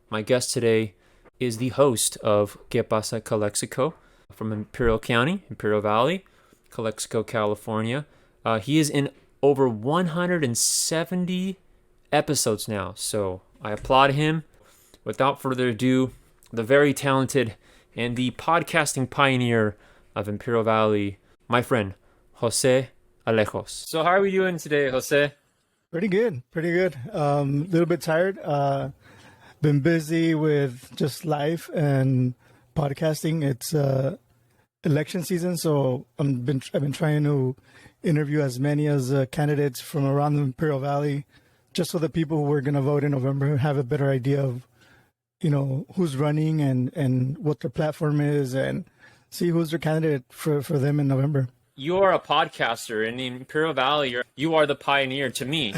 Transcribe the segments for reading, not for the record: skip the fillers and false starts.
My guest today is the host of PASA CALEXICO from Imperial County, Imperial Valley, Calexico, California. He is in over 170 episodes now, so I applaud him. Without further ado, the very talented and the podcasting pioneer of Imperial Valley, my friend, JOSE ALEJOS. So how are we doing today, Jose? Pretty good, pretty good. A little bit tired. Been busy with just life and podcasting. It's election season, so I've been trying to interview as many as candidates from around the Imperial Valley, just so the people who are going to vote in November have a better idea of, who's running and what their platform is, and see who's their candidate for them in November. You are a podcaster in the Imperial Valley. You are the pioneer to me.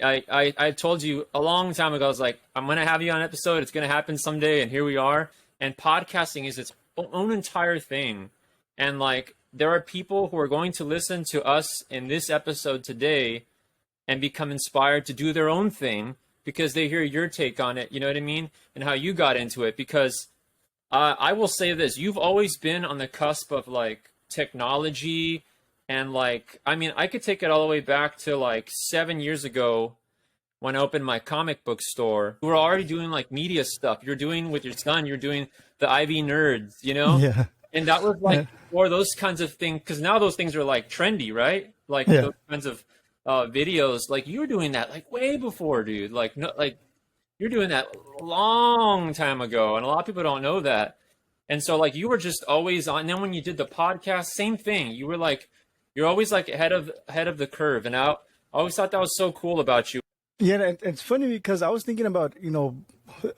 I told you a long time ago, I was like, I'm going to have you on an episode. It's going to happen someday. And here we are. And podcasting is its own entire thing. And like, there are people who are going to listen to us in this episode today and become inspired to do their own thing because they hear your take on it. You know what I mean? And how you got into it. Because I will say this, you've always been on the cusp of like technology. And like, I mean, I could take it all the way back to like 7 years ago when I opened my comic book store. You were already doing like media stuff. You're doing with your son, you're doing the Ivy Nerds, you know? Yeah. And that was like, or those kinds of things, because now those things are like trendy, right? Like those kinds of videos, like you were doing that like way before, dude. Like, no, like you're doing that a long time ago. And a lot of people don't know that. And so like you were just always on. And then when you did the podcast, same thing. You were like, you're always like ahead of the curve. And I always thought that was so cool about you. Yeah, it's funny because I was thinking about,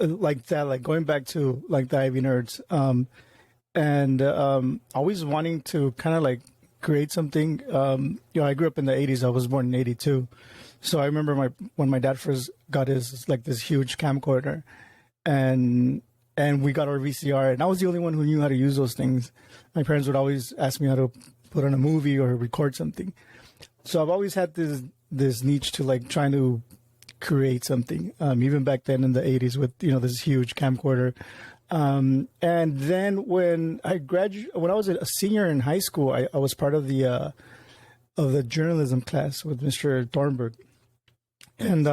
like that, like going back to like the Ivy Nerds, and always wanting to kind of like create something. I grew up in the 80s. I was born in 82. So I remember when my dad first got this huge camcorder, and we got our VCR, and I was the only one who knew how to use those things. My parents would always ask me how to put on a movie or record something. So I've always had this niche to like trying to create something, even back then in the 80s with, this huge camcorder. And then when I was a senior in high school, I was part of the journalism class with Mr. Thornburg. And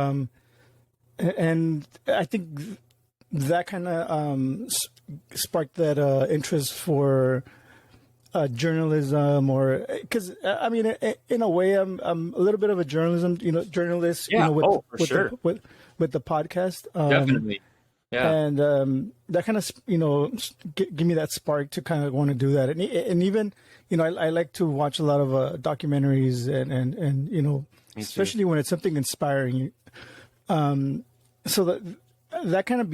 I think that kind of sparked that interest for journalism, or because I mean, in a way, I'm a little bit of a journalist. Yeah. With Sure. With the podcast. Definitely. Yeah. And that kind of give me that spark to kind of want to do that, and even I like to watch a lot of documentaries and especially when it's something inspiring. So that kind of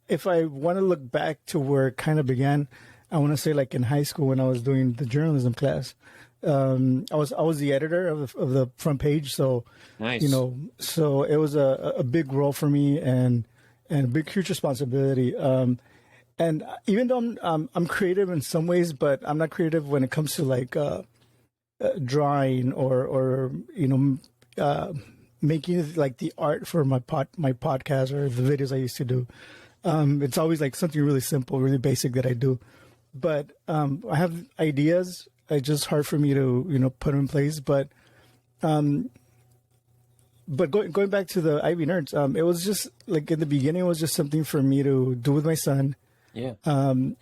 if I want to look back to where it kind of began, I want to say like in high school when I was doing the journalism class, I was the editor of the front page. So, nice. So it was a big role for me and a big, huge responsibility. And even though I'm creative in some ways, but I'm not creative when it comes to like drawing or making like the art for my podcast or the videos I used to do. It's always like something really simple, really basic that I do. But I have ideas. It's just hard for me to put them in place. But going back to the Ivy Nerds, it was just like in the beginning, it was just something for me to do with my son. Yeah.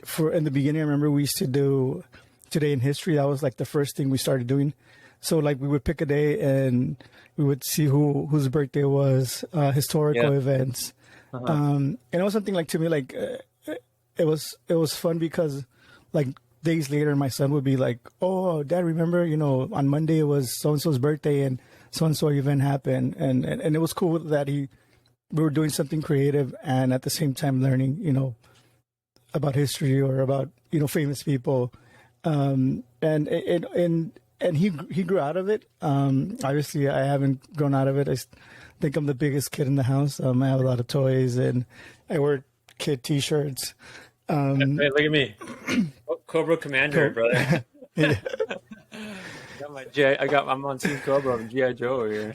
For in the beginning, I remember we used to do Today in History. That was like the first thing we started doing. So like we would pick a day and we would see whose birthday was, historical events. Uh-huh. And it was something like, to me, like it was fun because like days later, my son would be like, "Oh, Dad, remember, on Monday it was so-and-so's birthday and so-and-so event happened." And it was cool that we were doing something creative and at the same time learning, about history or about, famous people. And he grew out of it. Obviously I haven't grown out of it. I think I'm the biggest kid in the house. I have a lot of toys and I wear kid t-shirts. Hey, look at me. Cobra Commander, brother. Yeah. I'm on Team Cobra. I'm G.I. Joe over here.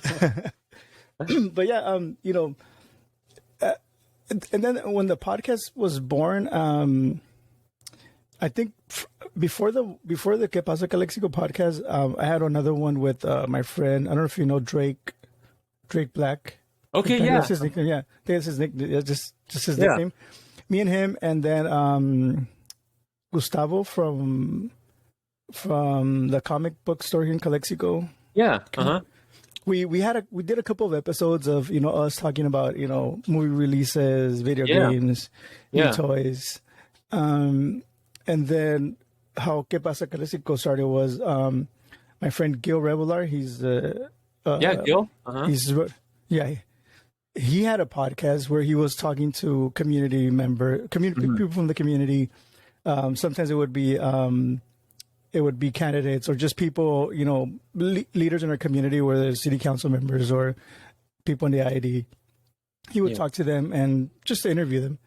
But yeah, and then when the podcast was born, I think before the Que Pasa Calexico podcast, I had another one with my friend. I don't know if you know Drake Black. Okay, yeah. That's his nickname. Yeah, I think that's his nickname. Just his nickname. Me and him, and then Gustavo from the comic book store here in Calexico. Yeah. We did a couple of episodes of us talking about movie releases, video games, new toys, and then how Que Pasa Calexico started was my friend Gil Revelar. He's Gil. He had a podcast where he was talking to community people from the community. Sometimes it would be candidates or just people, leaders in our community, whether they're city council members or people in the IAD. He would talk to them and just to interview them.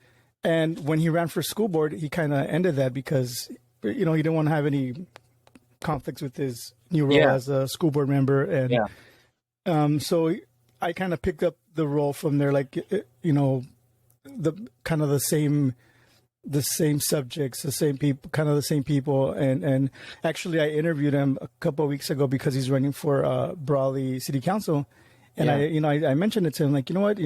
And when he ran for school board, he kind of ended that because, he didn't want to have any conflicts with his new role as a school board member. And so I kind of picked up the role from there, like, the kind of the same subjects, the same people. And actually I interviewed him a couple of weeks ago because he's running for Brawley City Council. And I mentioned it to him, like, you know what,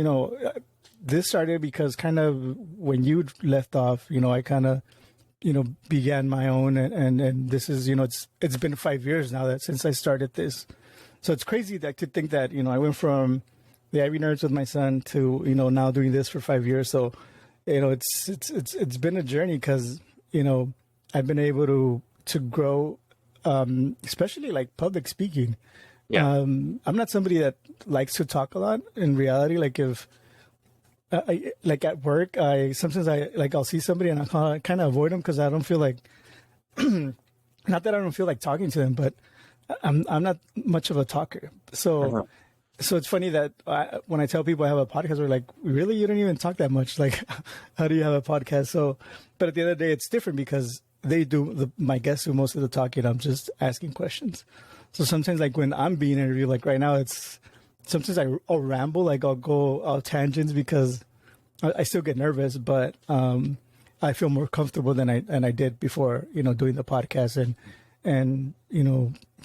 this started because kind of when you left off, I kind of, began my own and this is, it's been 5 years now since I started this. So it's crazy to think that, I went from the Ivy Nerds with my son to, now doing this for 5 years. So, it's been a journey because, I've been able to grow, especially like public speaking. Yeah. I'm not somebody that likes to talk a lot in reality. Like if, like at work, I'll see somebody and I kind of avoid them because I don't feel like, not that I don't feel like talking to them, but I'm not much of a talker. So, So it's funny that when I tell people I have a podcast, they're like, really? You don't even talk that much. Like, how do you have a podcast? So, but at the end of the day, it's different because they do, my guests do most of the talking. I'm just asking questions. So sometimes like when I'm being interviewed, like right now, sometimes I'll ramble, like I'll go out tangents because I still get nervous, but I feel more comfortable than I did before, doing the podcast and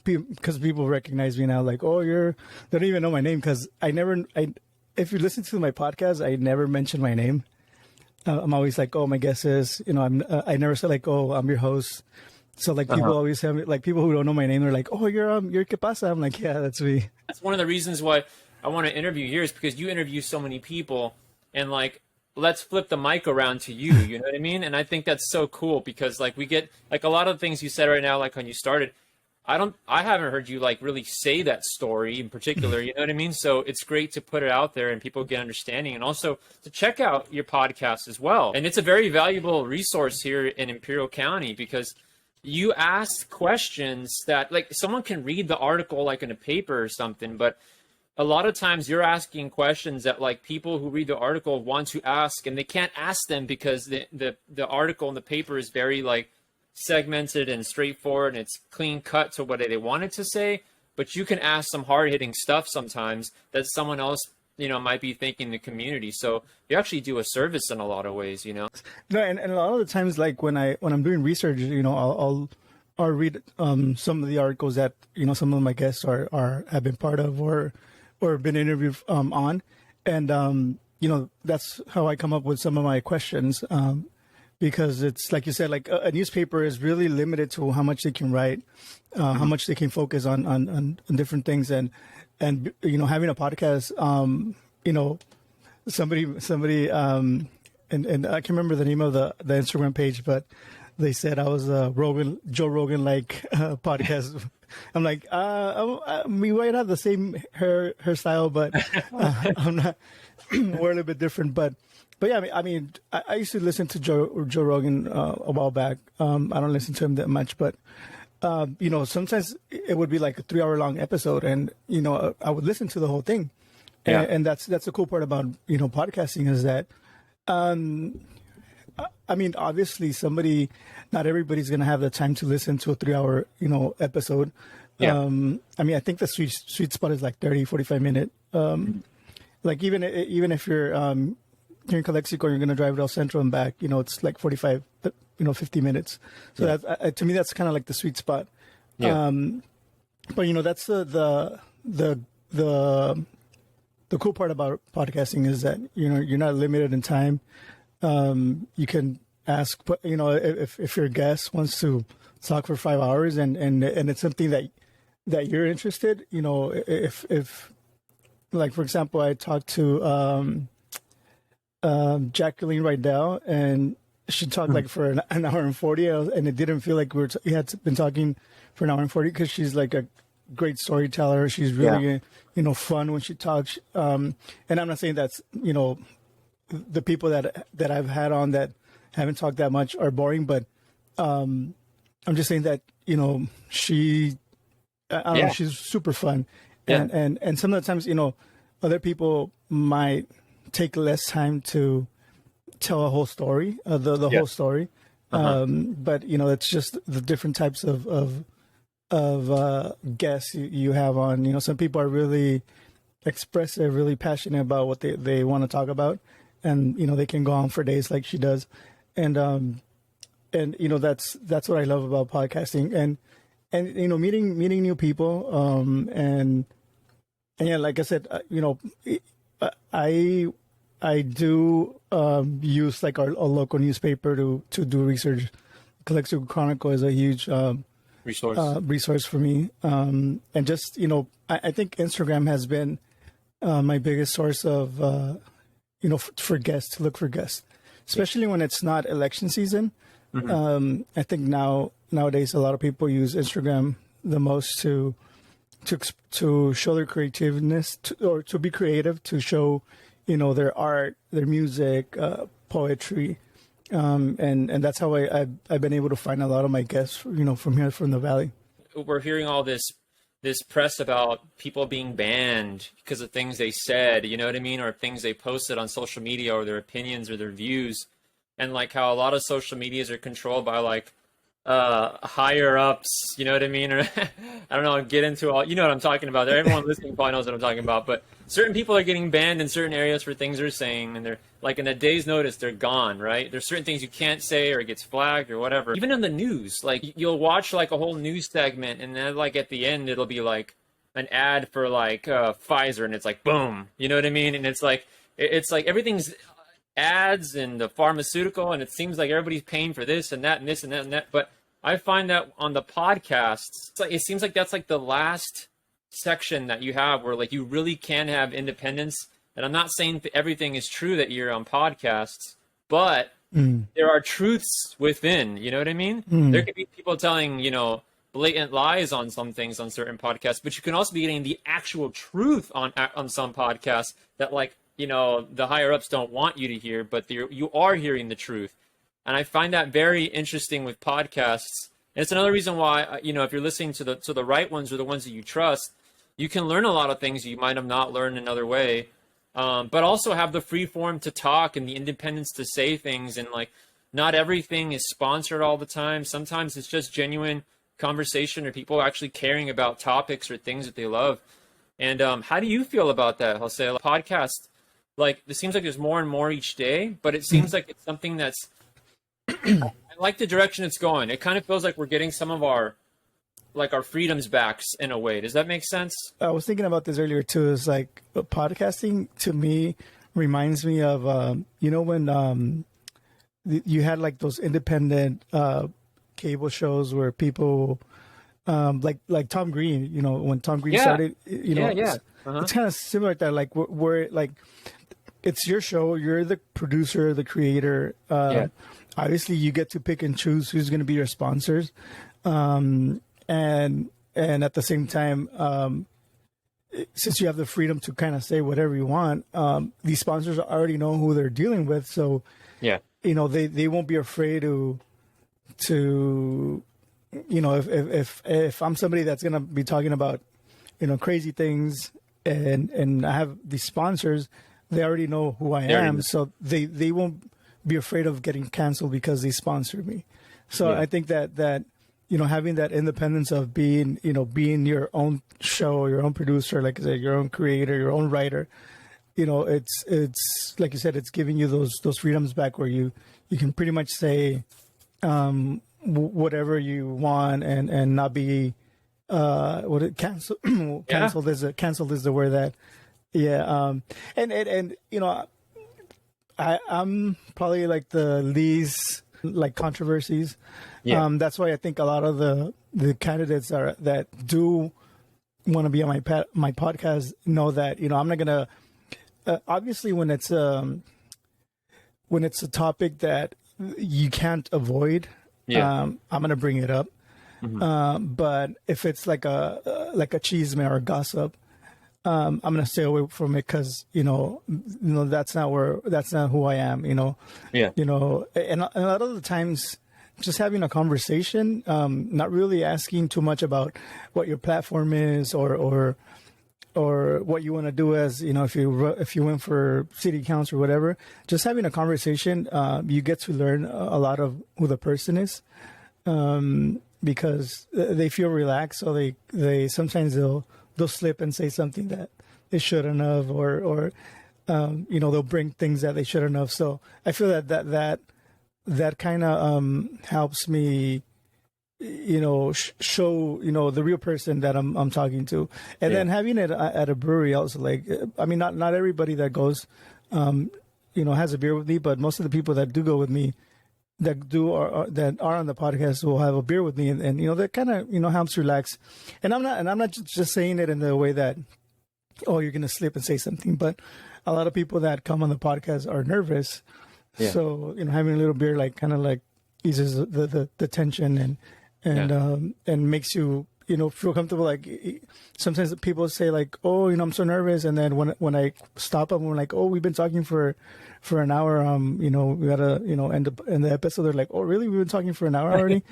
because people recognize me now, like, oh, they don't even know my name because if you listen to my podcast, I never mention my name. I'm always like, oh, my guest is, I never say like, oh, I'm your host. So like people always have like people who don't know my name. They're like, oh, you're Que Pasa. I'm like, yeah, that's me. That's one of the reasons why I want to interview you is because you interview so many people and like, let's flip the mic around to you. You know what I mean? And I think that's so cool because like we get like a lot of the things you said right now, like when you started, I haven't heard you like really say that story in particular, you know what I mean? So it's great to put it out there and people get understanding and also to check out your podcast as well. And it's a very valuable resource here in Imperial County because you ask questions that like someone can read the article like in a paper or something, but a lot of times you're asking questions that like people who read the article want to ask and they can't ask them because the article in the paper is very like segmented and straightforward and it's clean cut to what they wanted to say, but you can ask some hard-hitting stuff sometimes that someone else might be thinking in the community. So you actually do a service in a lot of ways. No, and a lot of the times like when I'm doing research, I'll read some of the articles that some of my guests have been part of or been interviewed on, and that's how I come up with some of my questions. Because it's like you said, like a newspaper is really limited to how much they can write, how much they can focus on different things, and having a podcast, somebody and I can't remember the name of the Instagram page, but they said I was a Joe Rogan like podcast. I'm like, we might have the same hairstyle, but I'm not. We're a little bit different, but yeah, I mean, I used to listen to Joe Rogan a while back. I don't listen to him that much, but sometimes it would be like a 3-hour long episode, and I would listen to the whole thing. Yeah. And that's the cool part about podcasting is that, I mean, obviously not everybody's gonna have the time to listen to a 3-hour episode. Yeah. I mean, I think the sweet spot is like 30-45 minute. Like even if you're here in Calexico, you're going to drive to El Centro and back, it's like 45, 50 minutes. So that, to me, that's kind of like the sweet spot. Yeah. But that's the cool part about podcasting is that you're not limited in time. You can ask, if your guest wants to talk for 5 hours and it's something that you're interested, if like, for example, I talked to Jacqueline Rydell, and she talked like for an hour and 40, and it didn't feel like we had been talking for an hour and 40, because she's like a great storyteller. She's really, fun when she talks. And I'm not saying that's, the people that I've had on that haven't talked that much are boring, but I'm just saying that, she, I don't know, she's super fun. And some of the times, other people might take less time to tell a whole story, the whole story. But it's just the different types of guests you have on. Some people are really expressive, really passionate about what they want to talk about, and they can go on for days like she does. And that's what I love about podcasting, and meeting new people, and yeah, like I said, I do use like our local newspaper to do research. Calexico Chronicle is a huge resource for me, and just I think Instagram has been my biggest source of for guests, to look for guests, especially when it's not election season. I think nowadays a lot of people use Instagram the most to show their creativeness, or to be creative, to show their art, their music, poetry, and that's how I've been able to find a lot of my guests, from here, from the Valley. We're hearing all this press about people being banned because of things they said, you know what I mean, or things they posted on social media, or their opinions or their views, and like how a lot of social medias are controlled by like higher ups, you know what I mean? Or I don't know, get into all, what I'm talking about there. Everyone listening probably knows what I'm talking about, but certain people are getting banned in certain areas for things they're saying, and they're like, in a day's notice, they're gone, right? There's certain things you can't say, or it gets flagged or whatever. Even in the news, like you'll watch like a whole news segment, and then like at the end, it'll be like an ad for like Pfizer, and it's like, boom, you know what I mean? And it's like everything's ads and the pharmaceutical, and it seems like everybody's paying for this and that and this and that and that. But I find that on the podcasts, it seems like that's like the last section that you have where like you really can have independence. And I'm not saying everything is true that you're on podcasts, but there are truths within, you know what I mean? There could be people telling, blatant lies on some things on certain podcasts, but you can also be getting the actual truth on some podcasts that like, the higher ups don't want you to hear, but you are hearing the truth. And I find that very interesting with podcasts. And it's another reason why, if you're listening to the right ones, or the ones that you trust, you can learn a lot of things you might have not learned another way, but also have the free form to talk and the independence to say things. And like, not everything is sponsored all the time. Sometimes it's just genuine conversation, or people actually caring about topics or things that they love. And how do you feel about that, Jose? Like, podcast, like, it seems like there's more and more each day, but it seems like it's something that's, I like the direction it's going. It kind of feels like we're getting some of our freedoms back in a way. Does that make sense? I was thinking about this earlier too. It's like podcasting to me reminds me of, when you had like those independent cable shows where people, like Tom Green, when Tom Green started, it's kind of similar to that, like where like it's your show, you're the producer, the creator. Obviously, you get to pick and choose who's going to be your sponsors, and at the same time, since you have the freedom to kind of say whatever you want, these sponsors already know who they're dealing with, so they won't be afraid to if I'm somebody that's going to be talking about crazy things, and I have these sponsors, they already know who I am, so they won't be afraid of getting canceled because they sponsored me. So I think that having that independence of being your own show, your own producer, like I said, your own creator, your own writer, it's like you said, it's giving you those freedoms back where you can pretty much say whatever you want and not be cancel canceled is the word that and I'm probably like the least like controversies. That's why I think a lot of the candidates that do want to be on my podcast know that I'm not gonna obviously when it's a topic that you can't avoid, I'm gonna bring it up. But if it's like a chisme or a gossip, I'm gonna stay away from it because that's not who I am. And a lot of the times, just having a conversation, not really asking too much about what your platform is or what you want to do as if you went for city council or whatever. Just having a conversation, you get to learn a lot of who the person is. Because they feel relaxed, so they sometimes they'll slip and say something that they shouldn't have, or they'll bring things that they shouldn't have. So I feel that kind of helps me, show the real person that I'm talking to, and then having it at a brewery also, like, I mean, not everybody that goes, has a beer with me, but most of the people that do go with me, that are on the podcast will have a beer with me, and that kind of helps relax. And I'm not just saying it in the way that you're gonna slip and say something, but a lot of people that come on the podcast are nervous, so having a little beer like kind of like eases the tension and makes you feel comfortable. Like sometimes people say like, I'm so nervous, and then when I stop them, we're like, we've been talking for an hour, we gotta end the episode. They're like, really, we've been talking for an hour already?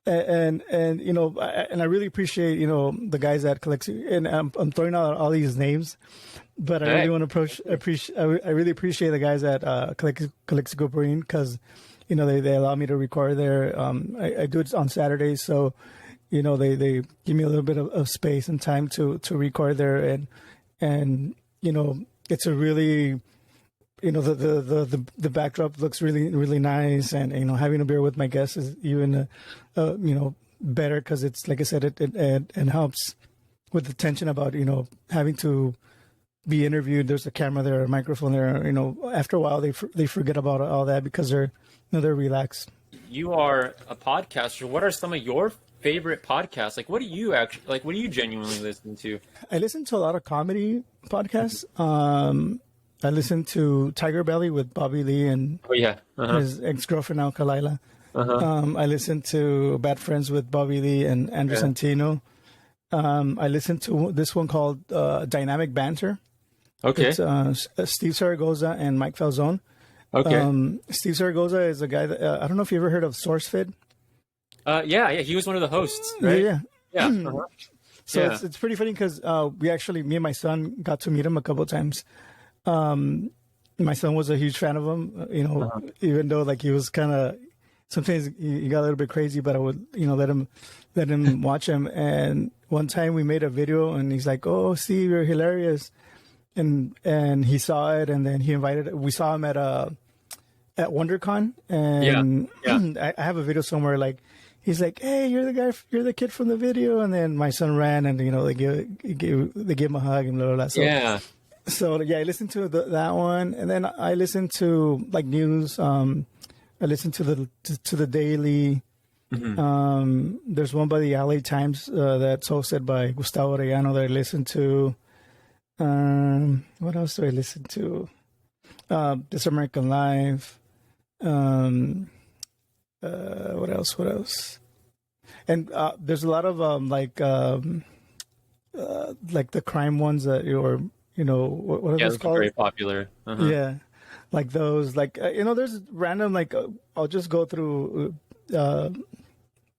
And I really appreciate the guys at Calexico, and I'm throwing out all these names, but I really want to I really appreciate the guys at Calexico Brewing, because they allow me to record there. I do it on Saturdays, so they give me a little bit of space and time to record there, and it's a really the backdrop looks really, really nice, and having a beer with my guests is even better, because it's like I said, it helps with the tension about having to be interviewed. There's a camera there, a microphone there. After a while they forget about all that because they're relaxed. You are a podcaster. What are some of your favorite podcasts? Like, what do you genuinely listen to? I listen to a lot of comedy podcasts. I listen to Tiger Belly with Bobby Lee and his ex-girlfriend now, Kalila. I listen to Bad Friends with Bobby Lee and Andrew Santino. I listen to this one called Dynamic Banter. Okay. It's Steve Zaragoza and Mike Falzone. Okay. Steve Zaragoza is a guy that I don't know if you ever heard of SourceFed. He was one of the hosts, right? Yeah. So it's pretty funny because me and my son got to meet him a couple of times. My son was a huge fan of him, even though like he was kind of, sometimes he got a little bit crazy, but I would, let him watch him. And one time we made a video and he's like, "Oh, Steve, you're hilarious." And he saw it, and then we saw him at WonderCon, and I have a video somewhere, like, he's like, "Hey, you're the kid from the video." And then my son ran, and they gave him a hug and blah, blah, blah. So I listened to that one, and then I listened to like news. I listened to the Daily. There's one by the LA Times that's hosted by Gustavo Arellano that I listened to. What else do I listen to? This American Life. What else? And there's a lot of like the crime ones that what are those called? Very popular. Yeah, like those, like there's random, like I'll just go through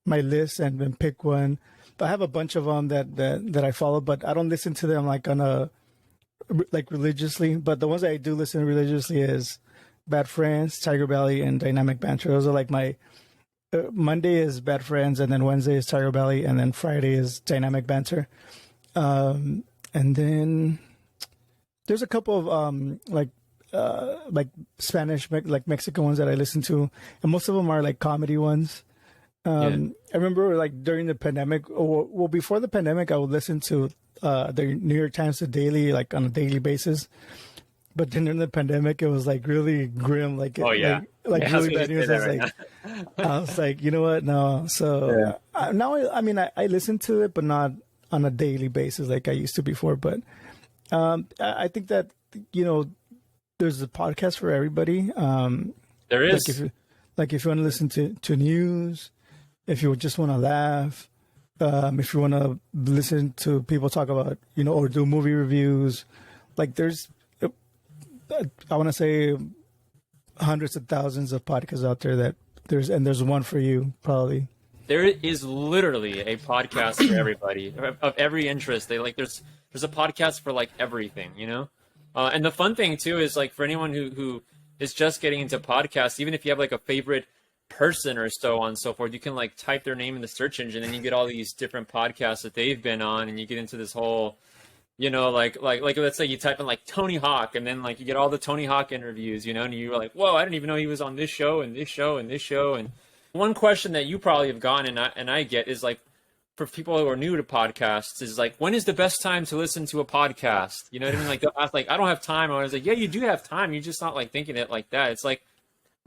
my list and then pick one. But I have a bunch of them that I follow, but I don't listen to them like religiously. But the ones that I do listen to religiously is Bad Friends, Tiger Belly, and Dynamic Banter. Those are like my Monday is Bad Friends, and then Wednesday is Tiger Belly, and then Friday is Dynamic Banter. And then there's a couple of like Spanish, like Mexican ones that I listen to, and most of them are like comedy ones. I remember like during the pandemic, or well, before the pandemic, I would listen to the New York Times The Daily, like on a daily basis. But then during the pandemic, it was like really grim, like like really bad news. I was like, you know what? No. So now, I mean, I listen to it, but not on a daily basis like I used to before. But I think that, you know, there's a podcast for everybody. There is. Like if you want to listen to news, if you just want to laugh, if you want to listen to people talk about, you know, or do movie reviews, like there's, I want to say hundreds of thousands of podcasts out there that there's one for you probably. There is literally a podcast for everybody of every interest. There's a podcast for like everything, you know? And the fun thing too is like for anyone who is just getting into podcasts, even if you have like a favorite person or so on and so forth, you can like type their name in the search engine and you get all these different podcasts that they've been on, and you get into this whole, you know, like let's say you type in like Tony Hawk, and then like you get all the Tony Hawk interviews, you know, and you're like, whoa, I didn't even know he was on this show and this show and this show. And one question that you probably have gotten and I get is like, for people who are new to podcasts, is like, when is the best time to listen to a podcast? You know what I mean? Like they'll ask, like, I don't have time. I was like, yeah, you do have time. You're just not like thinking it like that. It's like,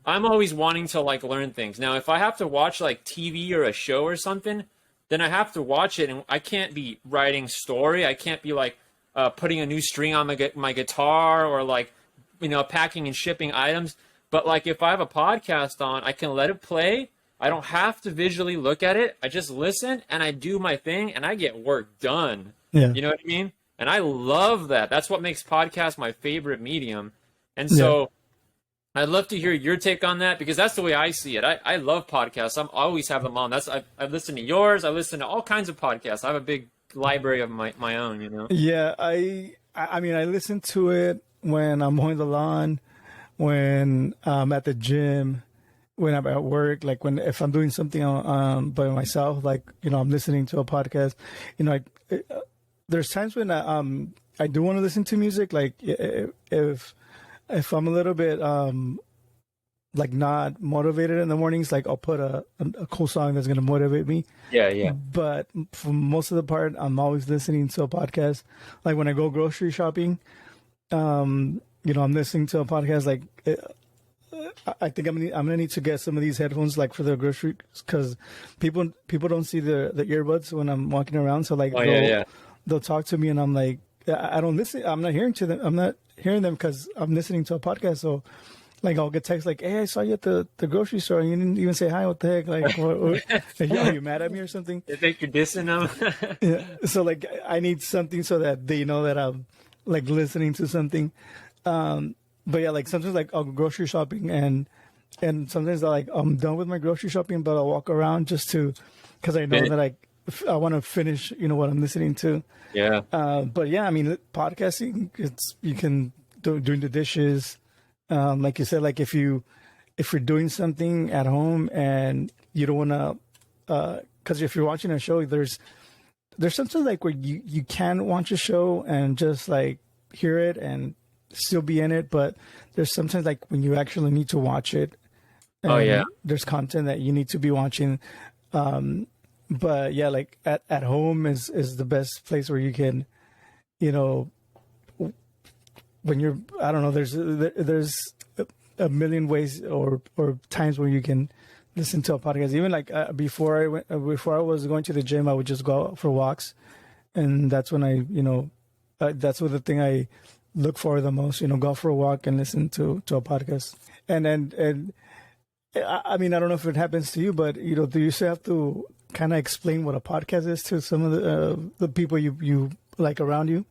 I'm always wanting to like learn things. Now, if I have to watch like TV or a show or something, then I have to watch it, and I can't be writing story. I can't be like putting a new string on my guitar, or like, you know, packing and shipping items. But like if I have a podcast on, I can let it play. I don't have to visually look at it. I just listen and I do my thing and I get work done. Yeah. You know what I mean? And I love that. That's what makes podcasts my favorite medium. And so I'd love to hear your take on that, because that's the way I see it. I love podcasts. I always have them on. I've listened to yours. I listen to all kinds of podcasts. I have a big library of my own, you know? Yeah. I mean, I listen to it when I'm mowing the lawn, when I'm at the gym, when I'm at work, like if I'm doing something by myself, like, you know, I'm listening to a podcast, you know, there's times when I do want to listen to music. Like if I'm a little bit like not motivated in the mornings, like I'll put a cool song that's going to motivate me. Yeah. But for most of the part, I'm always listening to a podcast. Like when I go grocery shopping, you know, I'm listening to a podcast. Like I think I'm gonna need to get some of these headphones, like for the groceries, because people don't see the earbuds when I'm walking around. So like they'll talk to me and I'm like, I don't listen. I'm not hearing them because I'm listening to a podcast. So like I'll get texts like, hey, I saw you at the grocery store and you didn't even say hi. What the heck? Like, are you mad at me or something? They think you're dissing them. Yeah. So like I need something so that they know that I'm like listening to something. But yeah, like sometimes like I'll go grocery shopping and sometimes I'm done with my grocery shopping, but I'll walk around just because I know that I want to finish, you know, what I'm listening to. Yeah. But yeah, I mean, podcasting, you can doing the dishes. Like you said, like if you're doing something at home and you don't want to, because if you're watching a show, there's something like where you can watch a show and just like hear it and still be in it, but there's sometimes like when you actually need to watch it. There's content that you need to be watching. But yeah, like at home is the best place where you can, you know, when you're, I don't know, there's a million ways or times where you can listen to a podcast. Even like before I was going to the gym, I would just go out for walks, and that's when I, you know, that's what the thing I look for the most, you know, go for a walk and listen to a podcast. And I mean, I don't know if it happens to you, but, you know, do you still have to kind of explain what a podcast is to some of the people you like around you?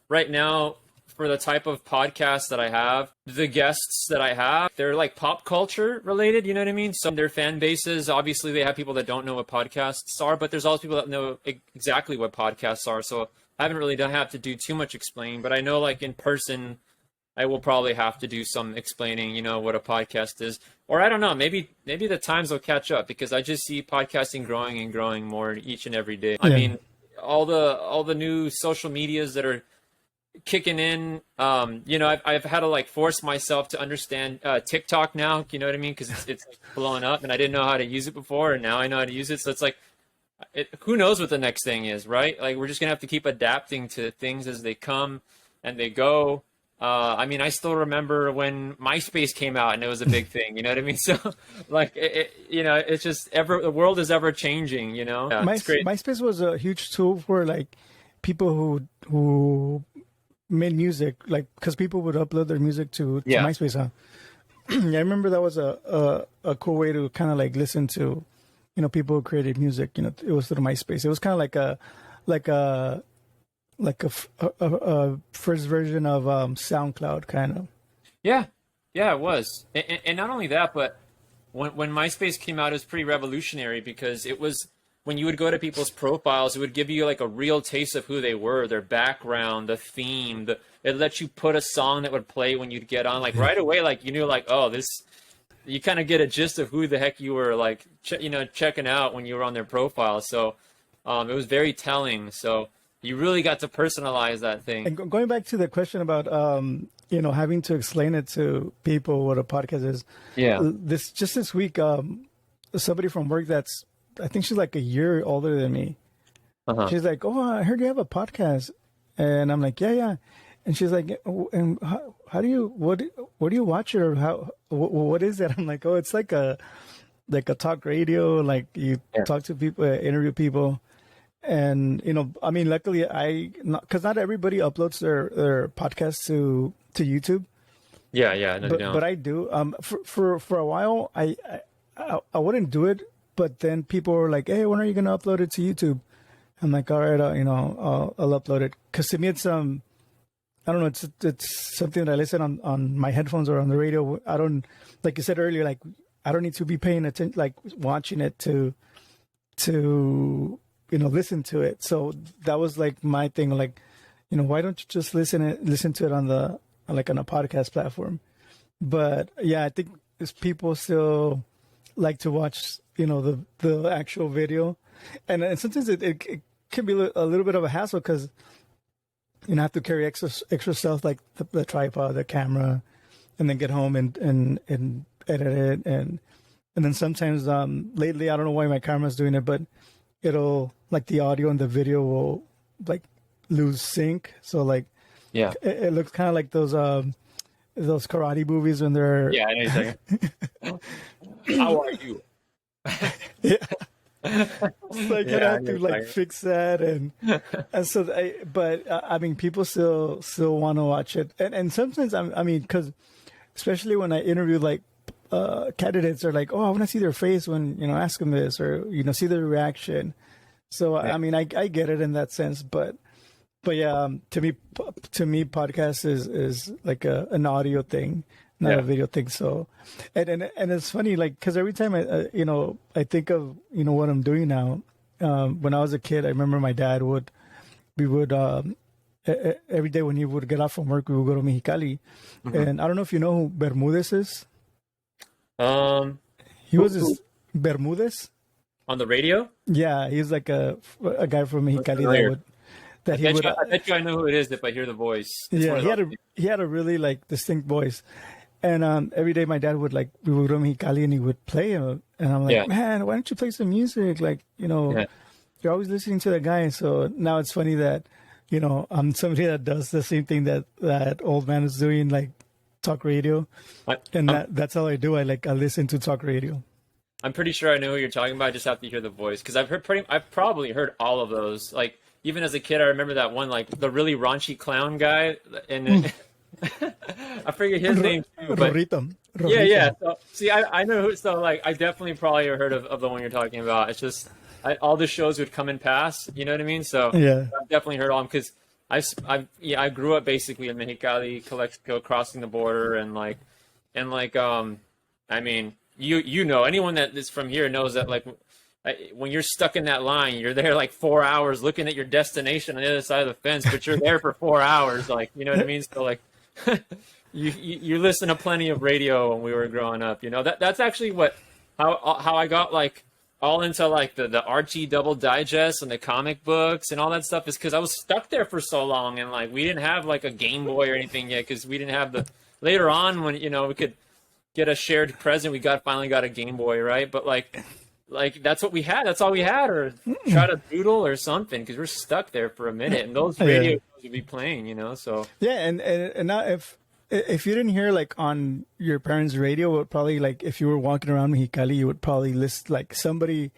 Right now, for the type of podcast that I have, the guests that I have, they're like pop culture related, you know what I mean? So their fan bases, obviously they have people that don't know what podcasts are, but there's also people that know exactly what podcasts are. So I haven't really have to do too much explaining, but I know like in person, I will probably have to do some explaining, you know, what a podcast is. Or I don't know, maybe the times will catch up, because I just see podcasting growing and growing more each and every day. I mean, all the new social medias that are kicking in. I've had to like force myself to understand TikTok now. You know what I mean? Because it's blowing up, and I didn't know how to use it before, and now I know how to use it. So it's like, who knows what the next thing is, right? Like we're just gonna have to keep adapting to things as they come and they go. I mean, I still remember when MySpace came out and it was a big thing. You know what I mean? So, like, it's just the world is ever changing. Yeah, it's great. MySpace was a huge tool for like people who made music, like because people would upload their music to MySpace. Huh? Yeah, I remember that was a cool way to kind of like listen to, people who created music. It was through MySpace. It was kind of like a first version of SoundCloud, kind of. Yeah, yeah, it was, and not only that, but when MySpace came out, it was pretty revolutionary because it was when you would go to people's profiles, it would give you like a real taste of who they were, their background, the theme. It let you put a song that would play when you'd get on, like right away, like you knew, like, oh, this. You kind of get a gist of who the heck you were like, checking out when you were on their profile. So it was very telling. So you really got to personalize that thing. And going back to the question about having to explain it to people what a podcast is. Yeah. This week, somebody from work I think she's like a year older than me. Uh-huh. She's like, "Oh, I heard you have a podcast," and I'm like, "Yeah." And she's like, "And how do you what do you watch it, or what is it?" I'm like, "Oh, it's like a talk radio, like you talk to people, interview people." And I mean, luckily because not everybody uploads their podcasts to YouTube. Yeah, no, but I do. For a while, I wouldn't do it, but then people were like, "Hey, when are you gonna upload it to YouTube?" I'm like, "All right, I'll upload it." Because to me, it's I don't know, it's something that I listen on my headphones or on the radio. I don't, like you said earlier, like I don't need to be paying attention, like watching it to listen to it. So that was like my thing, like, why don't you just listen to it on a podcast platform? But yeah, I think people still like to watch, the actual video, and sometimes it can be a little bit of a hassle because I have to carry extra stuff like the tripod, the camera, and then get home and edit it, and then sometimes lately I don't know why my camera's doing it, but it'll, like, the audio and the video will like lose sync. So like, yeah, it looks kind of like those karate movies when they're I know you're saying. How are you? Yeah. So I kind of have to like fix that, and so I mean, people still want to watch it, and sometimes I mean, because especially when I interview like candidates, are like, "Oh, I want to see their face when ask them this, or see their reaction." So I mean, I get it in that sense, but yeah, to me, podcast is like an audio thing, not a video thing. So, and it's funny, like, because every time I think of what I'm doing now. When I was a kid, I remember my dad we would every day when he would get off from work, we would go to Mexicali, and I don't know if you know who Bermudez is. He was this Bermudez on the radio. Yeah, he's like a guy from Mexicali I bet you I know who it is if I hear the voice. He had a really like distinct voice, and every day my dad would we would go to Mexicali and he would play it, and I'm like, man, why don't you play some music? Like, you're always listening to that guy. So now it's funny that I'm somebody that does the same thing that old man is doing, like talk radio, that's all I do. I listen to talk radio. I'm pretty sure I know who you're talking about. I just have to hear the voice because I've probably heard all of those. Like, even as a kid, I remember that one, like the really raunchy clown guy, and I forget his name too. But Rorrito. Yeah. So see, I know who. So like, I definitely probably heard of the one you're talking about. It's just all the shows would come and pass. You know what I mean? So yeah, I've definitely heard all them because I grew up basically in Mexicali, Calexico, crossing the border, and I mean, anyone that is from here knows that, like, when you're stuck in that line, you're there like 4 hours looking at your destination on the other side of the fence, but you're there for 4 hours, like, you know what I mean? So like, you listen to plenty of radio when we were growing up, that's actually how I got like all into like the Archie double digest and the comic books and all that stuff is because I was stuck there for so long, and like we didn't have like a Game Boy or anything yet, because we didn't have the later on when we could get a shared present, we finally got a Game Boy, right? But like that's what we had, that's all we had, or try to doodle or something, because we're stuck there for a minute, and those radio shows would be playing, so Yeah, and now if you didn't hear like on your parents' radio, it would probably, like, if you were walking around Mexicali, you would probably list like somebody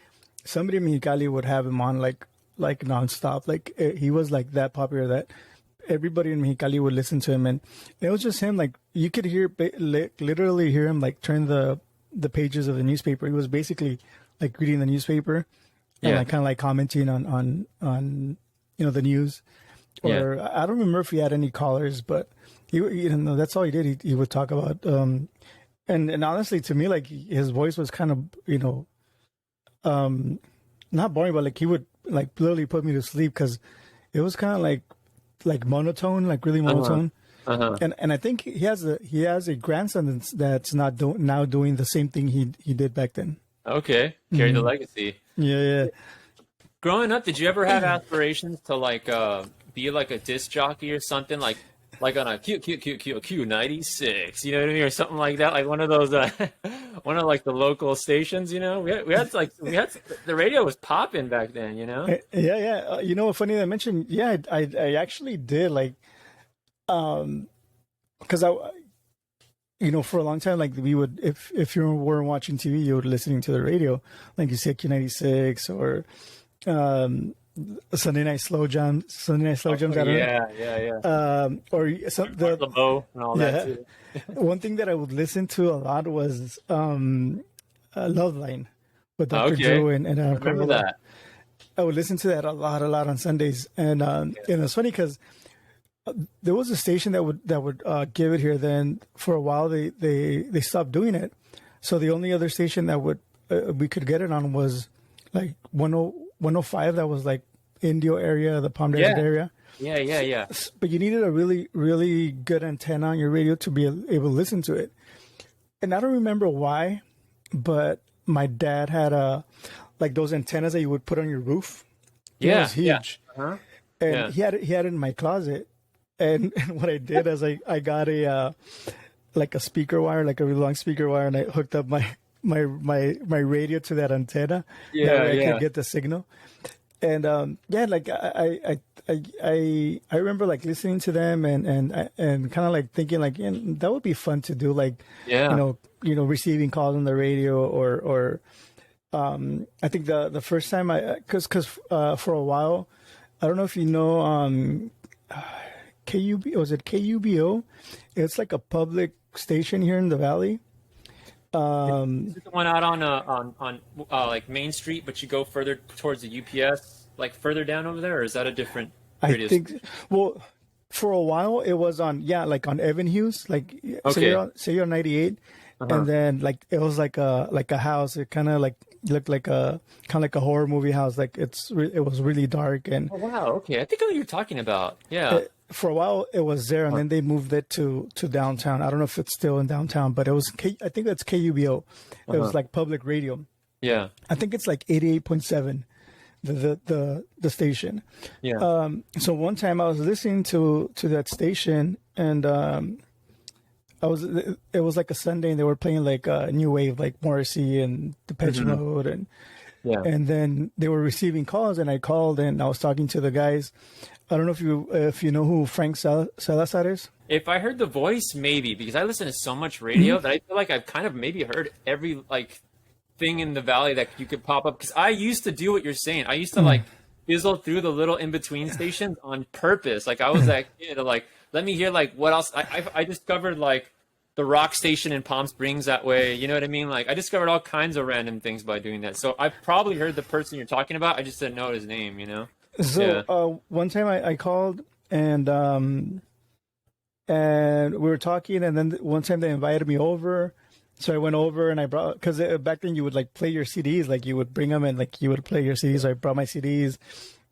in Mexicali would have him on like nonstop. Like he was like that popular that everybody in Mexicali would listen to him, and it was just him. Like you could literally hear him like turn the pages of the newspaper. He was basically like reading the newspaper and like kind of like commenting on the news. Or I don't remember if he had any callers, but that's all he did. He would talk about and honestly, to me, like his voice was kind of not boring, but like he would like literally put me to sleep, because it was kind of like monotone, like really monotone. And I think he has a grandson that's now doing the same thing he did back then. Okay, carry the legacy. Yeah. Growing up, did you ever have aspirations to like be like a disc jockey or something, like on a Q 96, you know what I mean, or something like that, like one of those one of like the local stations, we had the radio was popping back then, Yeah. Funny that I mentioned, I actually did, like, because for a long time, like we would, if you weren't watching TV, you were listening to the radio, like you said, Q96 or Sunday Night Slow Jams. I don't know. Yeah. Or some LeBeau and all that too. One thing that I would listen to a lot was Love Line with Dr. Drew and I remember that. I would listen to that a lot on Sundays, and it's funny because there was a station that would give it here. Then for a while they stopped doing it, so the only other station that we could get it on was like 105. That was like Indio area, the Palm Desert area. Yeah. But you needed a really, really good antenna on your radio to be able to listen to it. And I don't remember why, but my dad had like those antennas that you would put on your roof. It was huge. Yeah. And he had it in my closet. And what I did is I got a like a speaker wire, like a really long speaker wire, and I hooked up my radio to that antenna. That way I could get the signal. And like I remember like listening to them and kind of like thinking like, that would be fun to do, like receiving calls on the radio, or I think the first time because for a while, I don't know if you know KUBO? It's like a public station here in the Valley. Is it the one out on like Main Street, but you go further towards the UPS, like further down over there, or is that a different radio station? Well, for a while it was on on Evan Hughes, like say you're on 98, and then like it was like a house. It kind of like looked like a horror movie house. Like it was really dark. And oh wow, okay, I think I know what you're talking about. Yeah. For a while it was there, and then they moved it to downtown. I don't know if it's still in downtown, but it was I think that's KUBO. It was like public radio. Yeah. I think it's like 88.7, the station. Yeah. So one time I was listening to that station, and it was like a Sunday, and they were playing like new wave, like Morrissey and Depeche Mode, and and then they were receiving calls, and I called, and I was talking to the guys. I don't know if you know who Frank Salazar is. If I heard the voice, maybe, because I listen to so much radio that I feel like I've kind of maybe heard every like thing in the Valley that you could pop up. Because I used to do what you're saying. I used to like fizzle through the little in between stations on purpose. Like I was that kid to like, let me hear like what else. I discovered like the rock station in Palm Springs that way. You know what I mean? Like I discovered all kinds of random things by doing that. So I've probably heard the person you're talking about. I just didn't know his name. So one time I called, and we were talking, and then one time they invited me over, so I went over, and I brought, because back then you would like play your CDs, like you would bring them and like you would play your CDs. So I brought my CDs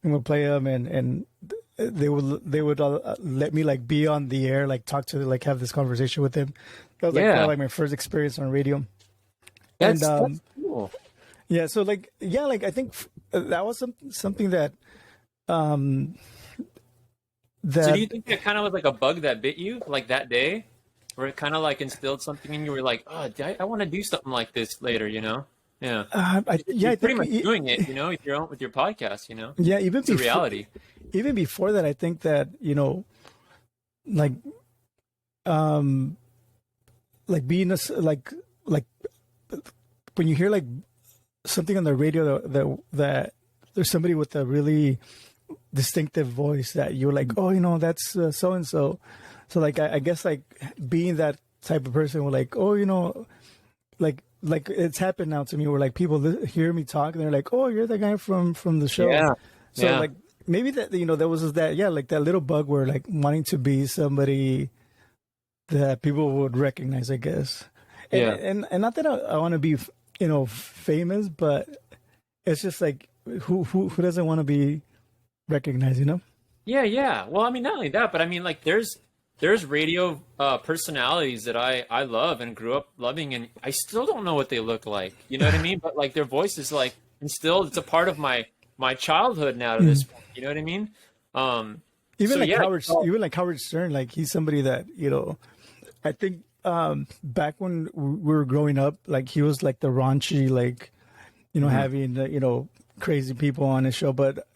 and would play them, and they would let me like be on the air, like talk to, like have this conversation with them. That was like my first experience on radio. That's cool. Yeah. So like, yeah, like I think that was something that, um, So do that you think that kind of was like a bug that bit you like that day, where it kind of like instilled something in you? Were like, oh, I want to do something like this later, you know? Yeah. yeah, You're I pretty think much doing it, you know, with your podcast, you know? yeah, It's a reality. even before that, I think that, like, um, like being like when you hear like something on the radio that there's somebody with a really distinctive voice that you're like, oh, that's so and so. So like, I guess like being that type of person, we're like, oh, like it's happened now to me where like people hear me talk and they're like, oh, you're the guy from the show. Yeah. So Yeah. like maybe that there was just that, yeah, like that little bug where like wanting to be somebody that people would recognize, I guess. And Yeah. and not that I want to be famous, but it's just like who doesn't want to be recognized, Yeah, yeah. Well, I mean, not only that, but I mean, like, there's radio personalities that I love and grew up loving, and I still don't know what they look like. You know what I mean? But like, their voice is like instilled. It's a part of my childhood now to this point. You know what I mean? Even So like yeah. even like Howard Stern, like he's somebody that I think back when we were growing up, like he was like the raunchy, like having crazy people on his show. But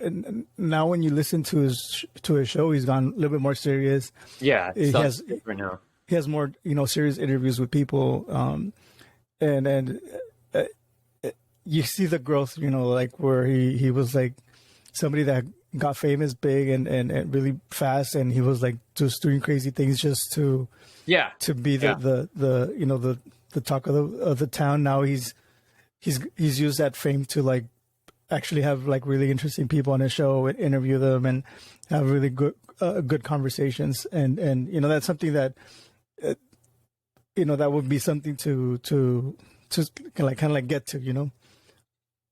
now when you listen to his show, he's gone a little bit more serious. Yeah, He stuff's has different now. he has more serious interviews with people, and uh, you see the growth, like where he was like somebody that got famous big and really fast, and he was like just doing crazy things just to Yeah. be Yeah. the talk of the town. Now he's used that fame to like actually have like really interesting people on his show and interview them and have really good conversations, and that's something that that would be something to kind of like get to,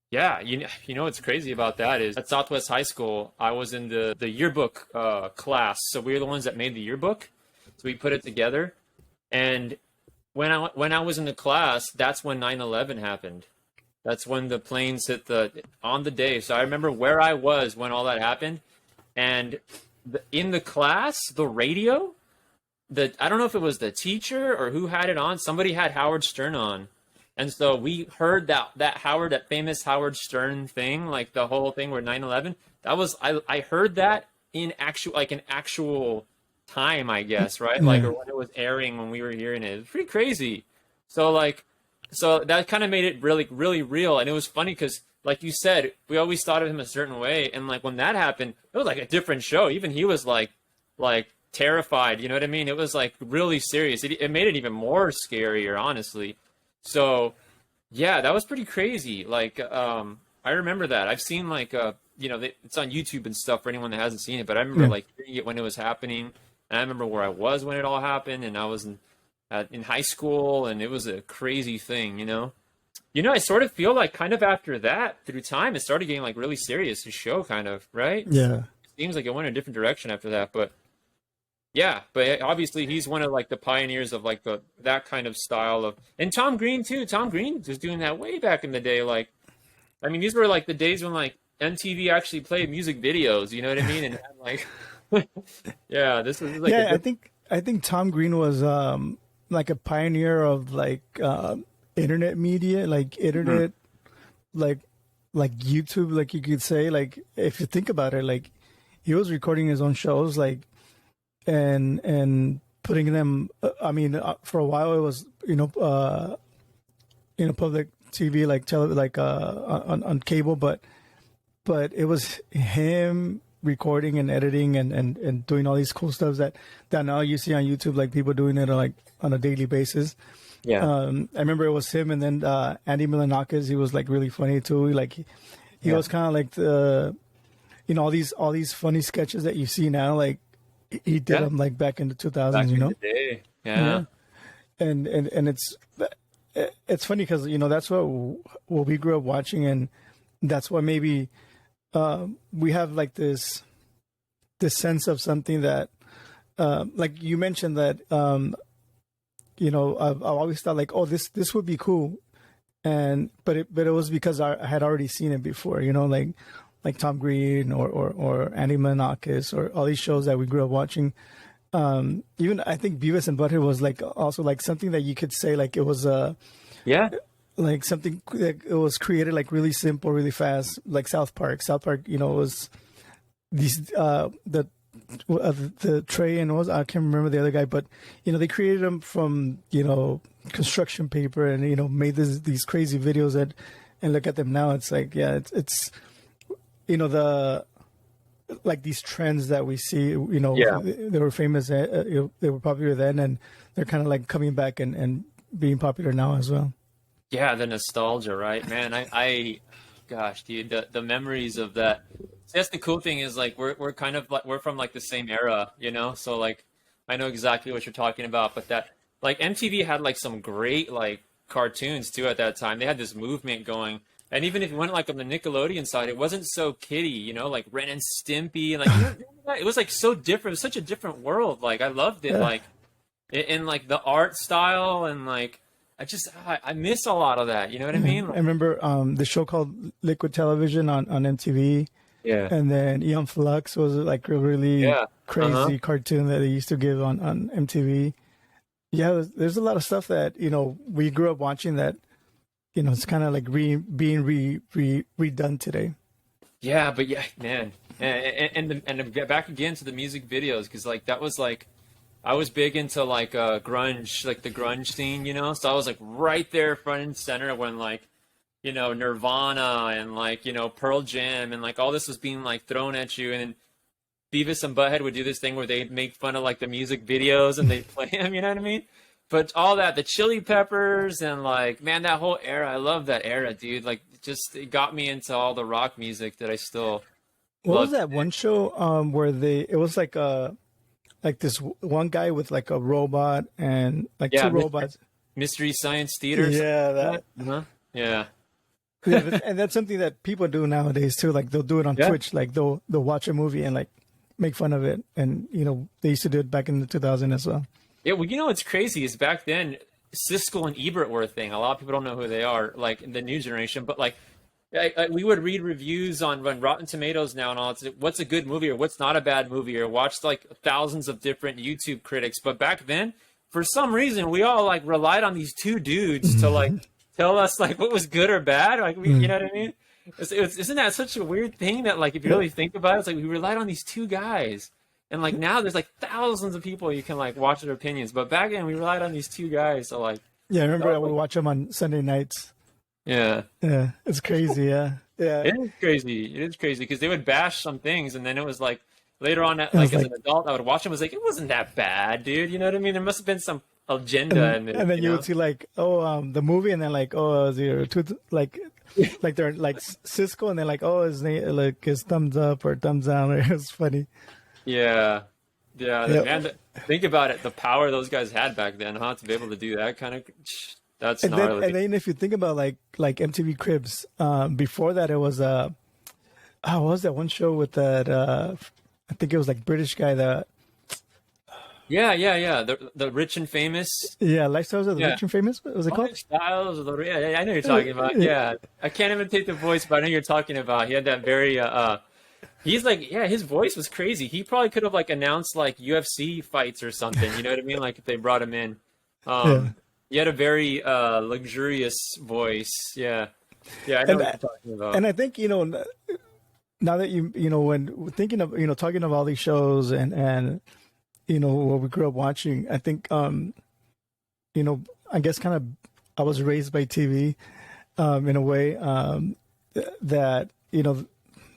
Yeah, you know what's crazy about that is at Southwest High School, I was in the yearbook class. So we were the ones that made the yearbook. So we put it together. And when I was in the class, that's when 9/11 happened. That's when the planes hit on the day. So I remember where I was when all that happened. And in the class, the radio, I don't know if it was the teacher or who had it on. Somebody had Howard Stern on. And so we heard that famous Howard Stern thing, like the whole thing where 9/11, I heard that in an actual time, I guess, right? Like, or when it was airing when we were hearing it. It was pretty crazy. So that kind of made it really, really real. And it was funny because, like you said, we always thought of him a certain way. And like when that happened, it was like a different show. Even he was like terrified, you know what I mean? It was like really serious. It made it even more scarier, honestly. So, yeah, that was pretty crazy. Like, I remember that. I've seen like, it's on YouTube and stuff for anyone that hasn't seen it. But I remember like hearing it when it was happening, and I remember where I was when it all happened, and I was in high school, and it was a crazy thing, I sort of feel like kind of after that, through time, it started getting like really serious. The show kind of, right? Yeah. It seems like it went in a different direction after that, but. Yeah, but obviously he's one of like the pioneers of like that kind of style of, and Tom Green too. Tom Green was doing that way back in the day. Like, I mean, these were like the days when like MTV actually played music videos. You know what I mean? And like, yeah, this was like. Yeah, I think Tom Green was like a pioneer of like internet media, like internet, like YouTube, like you could say, like if you think about it, like he was recording his own shows, like. And putting them. I mean, for a while it was public TV, like on cable, but it was him recording and editing and doing all these cool stuff that now you see on YouTube, like people doing it like on a daily basis. Yeah. I remember it was him, and then Andy Milonakis. He was like really funny too. Like he was kind of like the all these funny sketches that you see now, like. He did them like back in the 2000s, back in the day. Yeah. And it's funny because that's what we grew up watching, and that's why maybe we have like this sense of something that like you mentioned that I've always thought like, oh, this would be cool and but it was because I had already seen it before, like Tom Green or Andy Menakis or all these shows that we grew up watching. Even I think Beavis and Butthead was like also like something that you could say like it was Yeah. like something that it was created like really simple, really fast, like South Park. South Park, was these the Trey and I can't remember the other guy, but they created them from construction paper and made these crazy videos and look at them now. It's like it's the like these trends that we see. Yeah. They were famous. They were popular then, and they're kind of like coming back and being popular now as well. Yeah, the nostalgia, right, man? Gosh, dude, the memories of that. See, that's the cool thing is like we're kind of like we're from like the same era, So like I know exactly what you're talking about, but that like MTV had like some great like cartoons too at that time. They had this movement going, and even if you went like on the Nickelodeon side, it wasn't so kiddie, like Ren and Stimpy, and like it was like so different. It was such a different world. Like I loved it, like in like the art style and like. I miss a lot of that. You know what I mean? I remember the show called Liquid Television on MTV. Yeah. And then Eon Flux was like a really crazy cartoon that they used to give on MTV. Yeah, there's a lot of stuff that, we grew up watching that, it's kind of like being redone today. Yeah, but yeah, man. And back again to the music videos, because like that was like, I was big into like grunge, like the grunge scene, So I was like right there front and center when like, Nirvana and like, Pearl Jam and like all this was being like thrown at you. And then Beavis and Butthead would do this thing where they'd make fun of like the music videos and they'd play them, you know what I mean? But all that, the Chili Peppers and like, man, that whole era, I love that era, dude. Like it got me into all the rock music that I still What was that one show where it was like this one guy with like a robot and like two robots. Mystery Science Theater. Yeah, that. Yeah. Yeah, and that's something that people do nowadays too. Like they'll do it on Twitch. Like they'll watch a movie and like make fun of it. And they used to do it back in the 2000s as well. Yeah, well, what's crazy is back then Siskel and Ebert were a thing. A lot of people don't know who they are, like in the new generation. But like we would read reviews on Rotten Tomatoes now and all. What's a good movie or what's not a bad movie, or watch like thousands of different YouTube critics. But back then, for some reason, we all like relied on these two dudes to like tell us like what was good or bad. Like you know what I mean? Isn't that such a weird thing that like if you really think about it, it's like we relied on these two guys. And like now there's like thousands of people you can like watch their opinions. But back then we relied on these two guys. So like I remember I would watch them on Sunday nights. Yeah, it's crazy. Yeah, it is crazy because they would bash some things, and then it was like later on, like as an adult, I would watch them. I was like, it wasn't that bad, dude. You know what I mean? There must have been some agenda in it. And then you would see like, the movie, and then like, like they're like Cisco, and then like, his name, like his thumbs up or thumbs down. It was funny. Yeah. Man, think about it. The power those guys had back then, huh? To be able to do that kind of. That's gnarly. And then if you think about like MTV Cribs, before that it was what was that one show with that I think it was like British guy that the Rich and Famous. Yeah, Lifestyles of the Rich and Famous. What was it called? Lifestyles of the I know you're talking about. Yeah, I can't imitate the voice, but I know you're talking about. He had that very he's like, his voice was crazy. He probably could have like announced like UFC fights or something. You know what I mean? Like if they brought him in. He had a very luxurious voice. Yeah, I know what you're talking about. And I think now that when thinking of talking of all these shows and what we grew up watching, I think I guess kind of I was raised by TV in a way that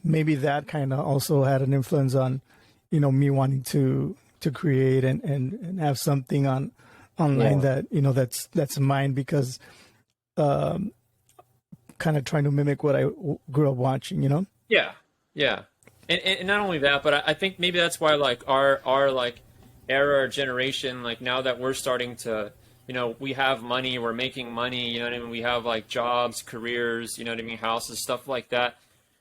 maybe that kind of also had an influence on me wanting to create and have something online that that's mine, because kind of trying to mimic what I grew up watching, Yeah. And not only that, but I think maybe that's why like our like era or generation, like now that we're starting to, we have money, we're making money, you know what I mean? We have like jobs, careers, you know what I mean? Houses, stuff like that.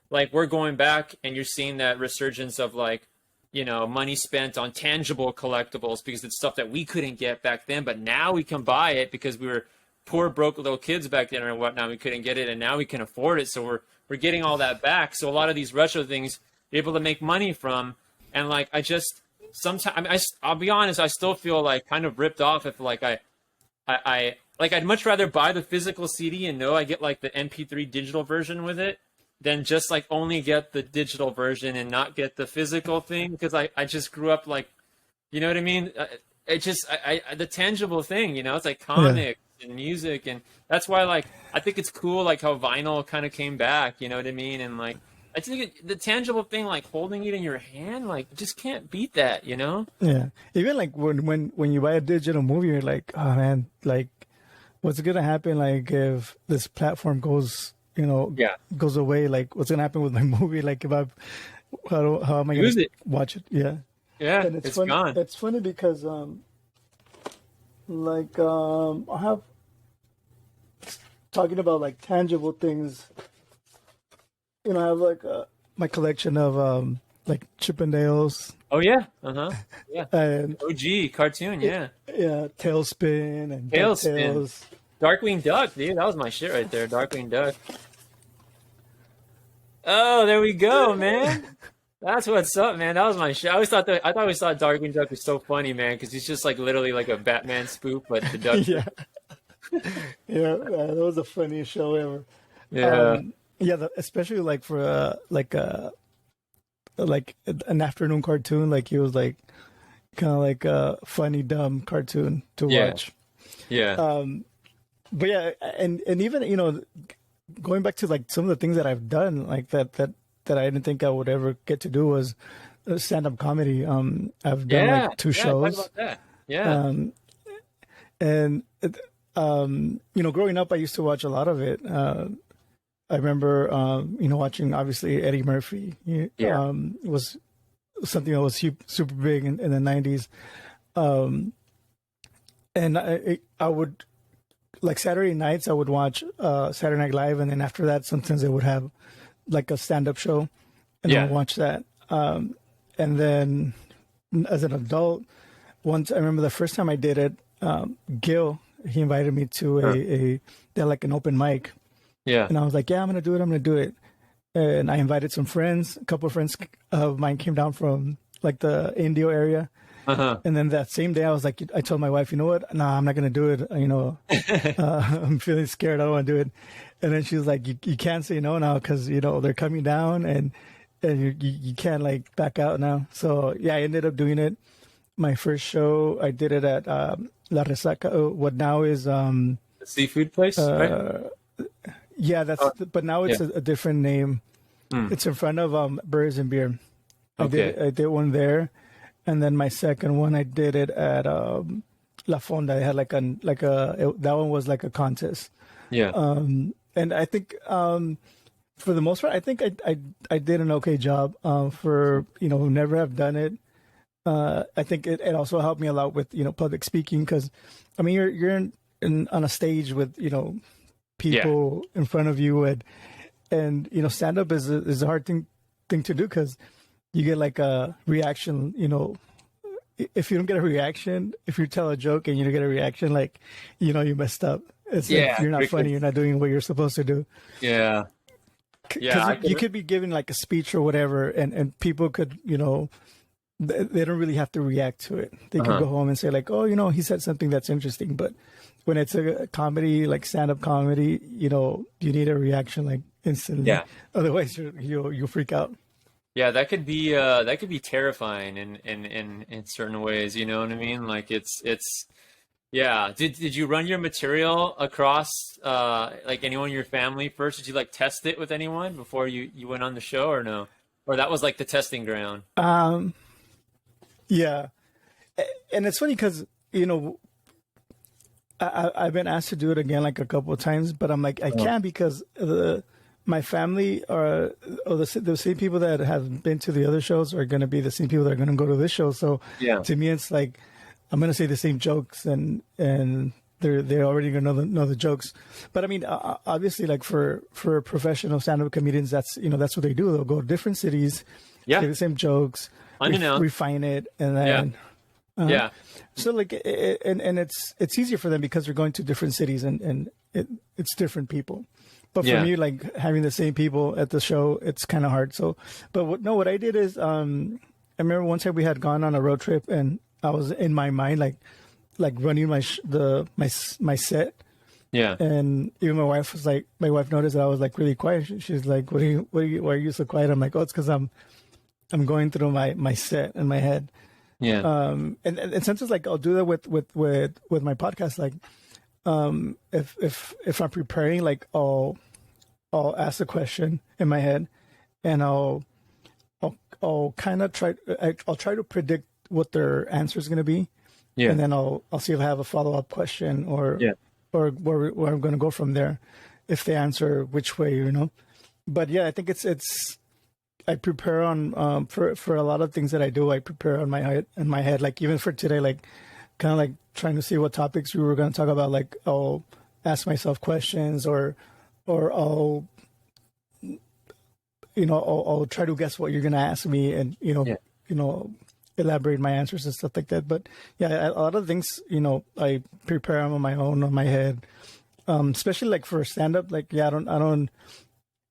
Like we're going back and you're seeing that resurgence of like, money spent on tangible collectibles because it's stuff that we couldn't get back then, but now we can buy it because we were poor broke little kids back then or whatnot. We couldn't get it, and now we can afford it. So we're getting all that back. So a lot of these retro things you're able to make money from, and like I just sometimes I'll be honest, I still feel like kind of ripped off if like I like I'd much rather buy the physical CD and know I get like the MP3 digital version with it than just like only get the digital version and not get the physical thing, because I just grew up like, you know what I mean? It just the tangible thing, you know, it's like comics and music, and that's why like I think it's cool like how vinyl kind of came back, you know what I mean? And like I think the tangible thing, like holding it in your hand, like just can't beat that, you know? Yeah. Even like when you buy a digital movie, you're like, oh man, like what's gonna happen like if this platform goes, you know, goes away? Like what's gonna happen with my movie? Like if how am I gonna watch it? Yeah. Yeah, And it's funny, gone. it's funny because I have talking about like tangible things. You know, I have like my collection of like Chippendales. Oh yeah, yeah. And OG cartoon, yeah. Yeah, Tailspin and Tailspin. DuckTales. Darkwing Duck, dude, that was my shit right there. Darkwing Duck. Oh, there we go, man. That's what's up, man. That was my shit. I always thought Darkwing Duck was so funny, man, because he's just like literally like a Batman spoof, but the duck. Yeah, yeah, that was the funniest show ever. Yeah. Yeah, especially like for like an afternoon cartoon. Like he was like kind of like a funny, dumb cartoon to watch. Yeah. But yeah, and even, you know, going back to like some of the things that I've done, like that I didn't think I would ever get to do was stand-up comedy. I've done like 2 shows. Talk about that. Yeah. And you know, growing up, I used to watch a lot of it. I remember, you know, watching obviously Eddie Murphy. Was something that was super big in the 90s. And I would, like Saturday nights, I would watch Saturday Night Live, and then after that, sometimes they would have like a stand-up show, and I would watch that. And then as an adult, once I remember the first time I did it, Gil, he invited me to they had like an open mic. Yeah. And I was like, yeah, I'm going to do it. And I invited some friends. A couple of friends of mine came down from like the Indio area. And then that same day I was like, I told my wife, you know what? Nah, I'm not going to do it. You know, I'm feeling scared. I don't want to do it. And then she was like, you can't say no now because, you know, they're coming down and you can't like back out now. So yeah, I ended up doing it. My first show, I did it at La Resaca, what now is the seafood place, right? Yeah, but now it's a different name. It's in front of Burgers and Beer. I did one there, and then my second one I did it at La Fonda. They had that one was like a contest. Yeah. And I think for the most part, I think I did an okay job for, you know, who never have done it. I think it also helped me a lot with, you know, public speaking, because I mean you're on a stage with, you know, people in front of you, and you know, stand up is a hard thing to do, because you get like a reaction. You know, if you don't get a reaction, if you tell a joke and you don't get a reaction, like, you know, you messed up. It's like you're not funny, you're not doing what you're supposed to do. Yeah. Because you could be giving like a speech or whatever, and people could, you know, they don't really have to react to it. They could go home and say like, oh, you know, he said something that's interesting. But when it's a comedy, like stand-up comedy, you know, you need a reaction like instantly. Yeah. Otherwise, you'll freak out. Yeah, that could be terrifying in certain ways. You know what I mean? Like it's yeah. Did you run your material across like anyone in your family first? Did you like test it with anyone before you went on the show, or no? Or that was like the testing ground? Yeah, and it's funny because, you know, I've been asked to do it again like a couple of times, but I'm like, I can't, because my family are the same people that have been to the other shows are going to be the same people that are going to go to this show. So to me, it's like I'm going to say the same jokes, and they're already going to know the jokes. But I mean, obviously, like for professional stand-up comedians, that's what they do. They'll go to different cities, say the same jokes, refine it, and then Yeah. So like, and it's easier for them because they're going to different cities and it's different people. But for Yeah. me, like having the same people at the show, it's kind of hard. So, but what I did is, I remember one time we had gone on a road trip and I was in my mind, like running my set. Yeah. And even my wife noticed that I was like really quiet. She's like, why are you so quiet? I'm like, oh, it's because I'm going through my set in my head. Yeah. And sometimes like I'll do that with my podcast. Like, if I'm preparing, like I'll ask a question in my head, and I'll kind of I'll try to predict what their answer is going to be, Yeah. and then I'll see if I have a follow up question or where I'm going to go from there, if they answer which way, you know. But yeah, I think it's I prepare on for a lot of things that I do. I prepare on my head. Like even for today, like kind of like trying to see what topics we were going to talk about. Like I'll ask myself questions, or I'll I'll try to guess what you're going to ask me, and elaborate my answers and stuff like that. But yeah, a lot of things I prepare on my own, on my head. Especially like for stand up, like yeah,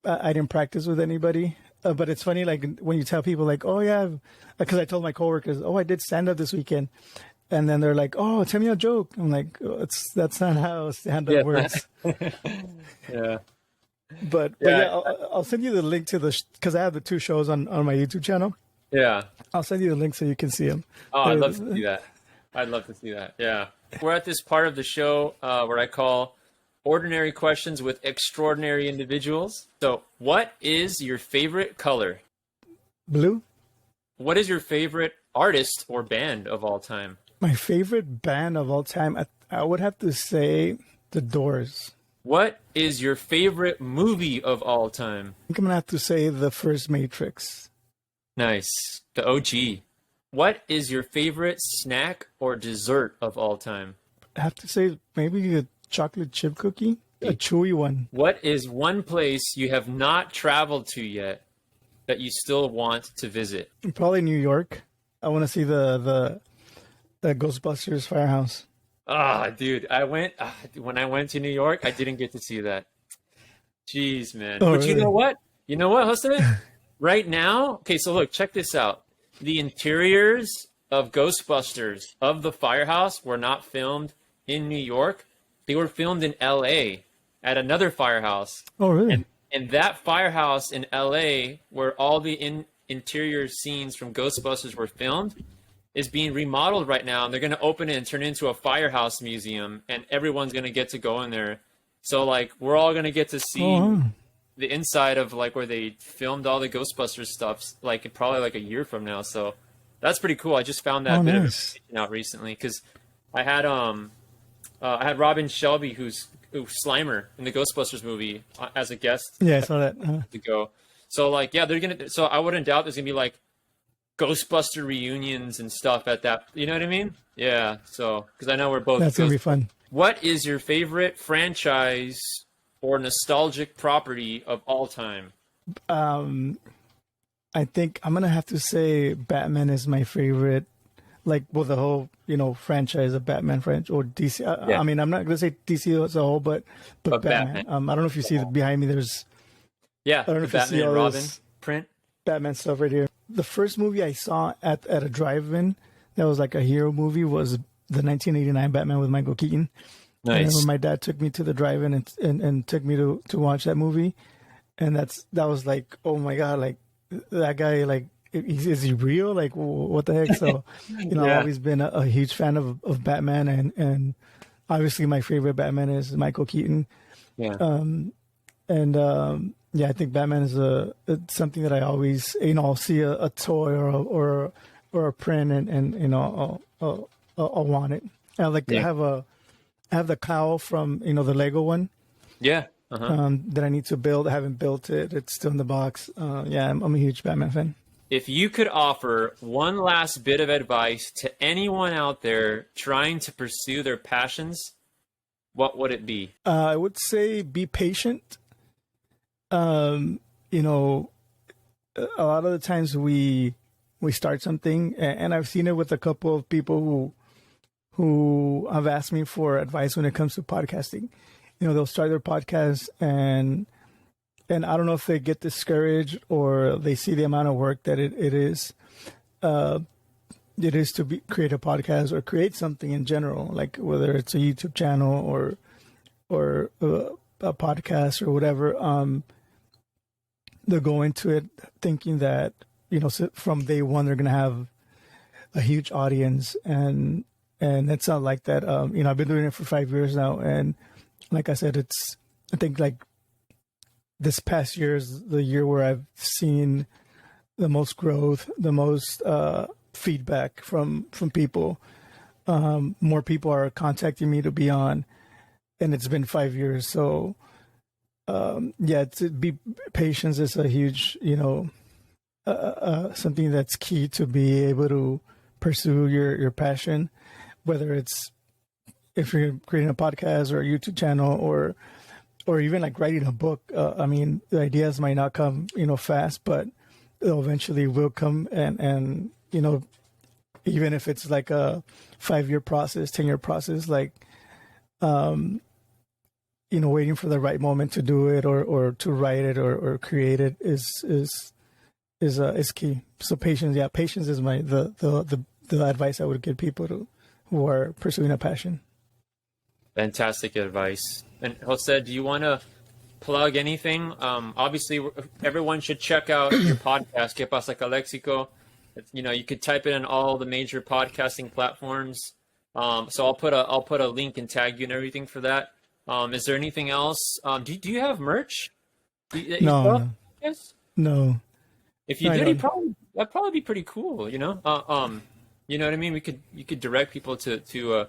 I didn't practice with anybody. But it's funny, like when you tell people, like, oh yeah, because I told my coworkers, oh, I did stand up this weekend, and then they're like, oh, tell me a joke. I'm like, oh, that's not how stand up works. Yeah. But yeah, I'll send you the link to because I have the two shows on my YouTube channel. Yeah. I'll send you the link so you can see them. Oh, I'd love to see that. I'd love to see that. Yeah. We're at this part of the show where I call ordinary questions with extraordinary individuals. So, what is your favorite color? Blue. What is your favorite artist or band of all time? My favorite band of all time, I would have to say The Doors. What is your favorite movie of all time? I think I'm going to have to say the first Matrix. Nice. The OG. What is your favorite snack or dessert of all time? I have to say maybe a chocolate chip cookie, a chewy one. What is one place you have not traveled to yet that you still want to visit? Probably New York. I want to see the Ghostbusters firehouse. Ah, dude, when I went to New York, I didn't get to see that. Jeez, man. Oh, But really? you know what? You know what, Jose? Right now, okay, so look, check this out. The interiors of Ghostbusters of the firehouse were not filmed in New York. They were filmed in LA at another firehouse. Oh, really? And that firehouse in LA, where all the interior scenes from Ghostbusters were filmed, is being remodeled right now. And they're going to open it and turn it into a firehouse museum. And everyone's going to get to go in there. So, like, we're all going to get to see the inside of, like, where they filmed all the Ghostbusters stuff, like, probably, like, a year from now. So that's pretty cool. I just found that bit of information out recently. Because I had Robin Shelby, who's Slimer in the Ghostbusters movie, as a guest. Yeah, I saw that. To go. So like, yeah, so I wouldn't doubt there's gonna be like Ghostbuster reunions and stuff at that. You know what I mean? Yeah. So because I know we're both. That's gonna be fun. What is your favorite franchise or nostalgic property of all time? I think I'm gonna have to say Batman is my favorite. Like, well, the whole franchise of Batman franchise or DC. I mean, I'm not gonna say DC as a whole, but Batman. I don't know if you see behind me. There's I don't know the if Batman and Robin print. Batman stuff right here. The first movie I saw at a drive-in that was like a hero movie was the 1989 Batman with Michael Keaton. Nice. I remember my dad took me to the drive-in and took me to watch that movie, and that was like, oh my god, like that guy, like is he real? Like what the heck? So I've always been a huge fan of Batman, and obviously my favorite Batman is Michael Keaton. Yeah. I think Batman is it's something that I always I'll see a toy or a print and I'll want it. I like to have I have the cowl from the Lego one. Yeah. That I need to build. I haven't built it. It's still in the box. I'm a huge Batman fan. If you could offer one last bit of advice to anyone out there trying to pursue their passions, what would it be? I would say be patient. A lot of the times we we start something, and I've seen it with a couple of people who have asked me for advice when it comes to podcasting. They'll start their podcast, and I don't know if they get discouraged or they see the amount of work that it is to create a podcast or create something in general, like whether it's a YouTube channel or a podcast or whatever. They'll go into it thinking that, from day one, they're going to have a huge audience, and it's not like that. I've been doing it for 5 years now. And like I said, I think like this past year is the year where I've seen the most growth, the most feedback from people. More people are contacting me to be on, and it's been 5 years. So, patience is a huge, something that's key to be able to pursue your passion, whether it's if you're creating a podcast or a YouTube channel or even like writing a book. The ideas might not come, fast, but they'll eventually will come. And even if it's like a 5-year process, 10-year process, like, waiting for the right moment to do it or to write it or create it is key. So patience is the advice I would give people who are pursuing a passion. Fantastic advice. And Jose, do you want to plug anything? Obviously, everyone should check out your podcast, Que Pasa Calexico. You could type it in all the major podcasting platforms. So I'll put a link and tag you and everything for that. Is there anything else? Do you have merch? No. Yes. No. If you did, that'd probably be pretty cool. You know what I mean? You could direct people to a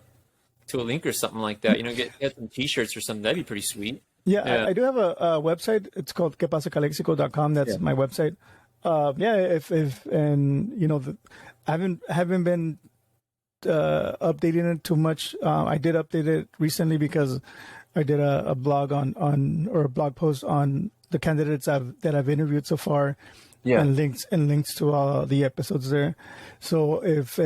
link or something like that. Get some T-shirts or something. That'd be pretty sweet. Yeah. I do have a website. It's called quepasacalexico.com. That's my website. I haven't been updating it too much. I did update it recently because I did a blog or a blog post on the candidates that I've interviewed so far, and links to all the episodes there. So if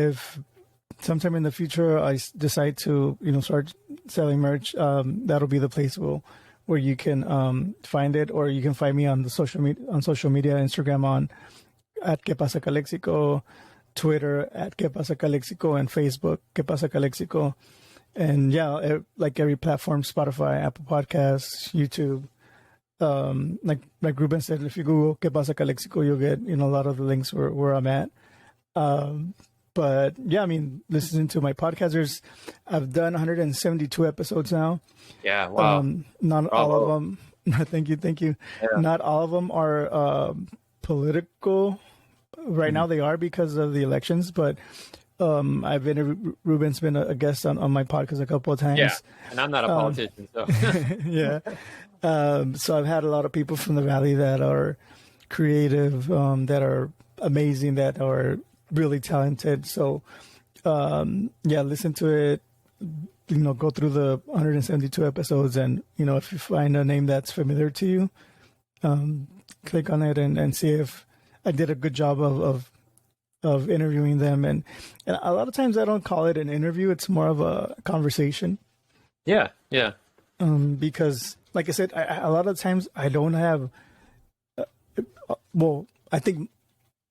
sometime in the future I decide to start selling merch, that'll be the place where you can find it, or you can find me on the social media, Instagram at Que Pasa Calexico, Twitter at Que Pasa Calexico, and Facebook Que Pasa Calexico. And like every platform, Spotify, Apple Podcasts, YouTube. Like Ruben said, if you Google Que Pasa Calexico, you'll get a lot of the links where I'm at. But listening to my podcasters, I've done 172 episodes now. Yeah, wow. Not all of them. Thank you. Yeah. Not all of them are political. Right now they are because of the elections, but I've been Ruben's been a guest on my podcast a couple of times. Yeah, and I'm not a politician, so yeah. So I've had a lot of people from the Valley that are creative, that are amazing, that are really talented. So listen to it. Go through the 172 episodes, and if you find a name that's familiar to you, click on it and see if I did a good job of interviewing them. And a lot of times I don't call it an interview; it's more of a conversation. Yeah. Because, like I said, a lot of times I don't have. I think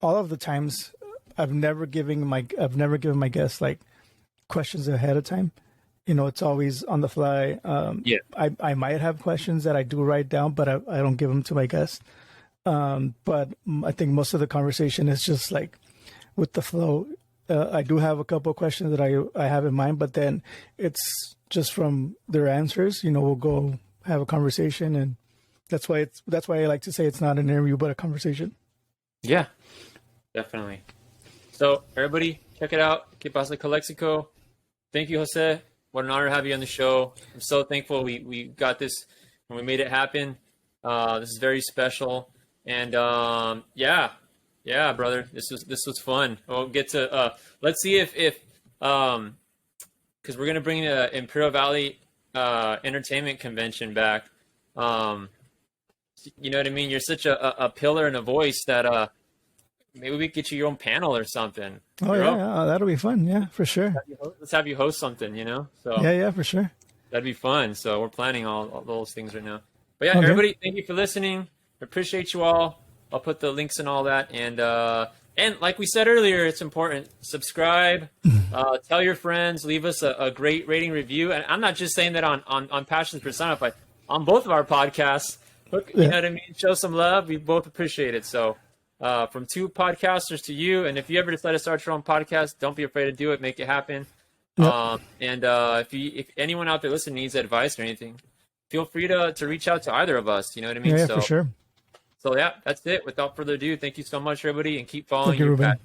all of the times I've never given my guests like questions ahead of time. It's always on the fly. I might have questions that I do write down, but I don't give them to my guests. But I think most of the conversation is just like with the flow. I do have a couple of questions that I have in mind, but then it's just from their answers. We'll go have a conversation, and that's why I like to say it's not an interview but a conversation. Yeah, definitely. So everybody, check it out. Que Pasa Calexico. Thank you, Jose. What an honor to have you on the show. I'm so thankful we got this and we made it happen. This is very special. And brother, this was fun. We'll get to let's see if because we're gonna bring the Imperial Valley Entertainment Convention back. You know what I mean? You're such a pillar and a voice that maybe we get you your own panel or something. Oh yeah, that'll be fun. Yeah, for sure. Let's have you host something, So Yeah, for sure. that'd be fun. So we're planning all those things right now. But yeah, Okay. everybody, thank you for listening. I appreciate you all. I'll put the links and all that. And like we said earlier, it's important. Subscribe, tell your friends, leave us a great rating review. And I'm not just saying that on Passions Personified, on both of our podcasts. Look, you know what I mean? Show some love. We both appreciate it. So from two podcasters to you. And if you ever decide to start your own podcast, don't be afraid to do it. Make it happen. Yep. If anyone out there listening needs advice or anything, feel free to reach out to either of us. You know what I mean? Yeah, for sure. So yeah, that's it. Without further ado, thank you so much, everybody, and keep following Thank you, your Ruben. passion.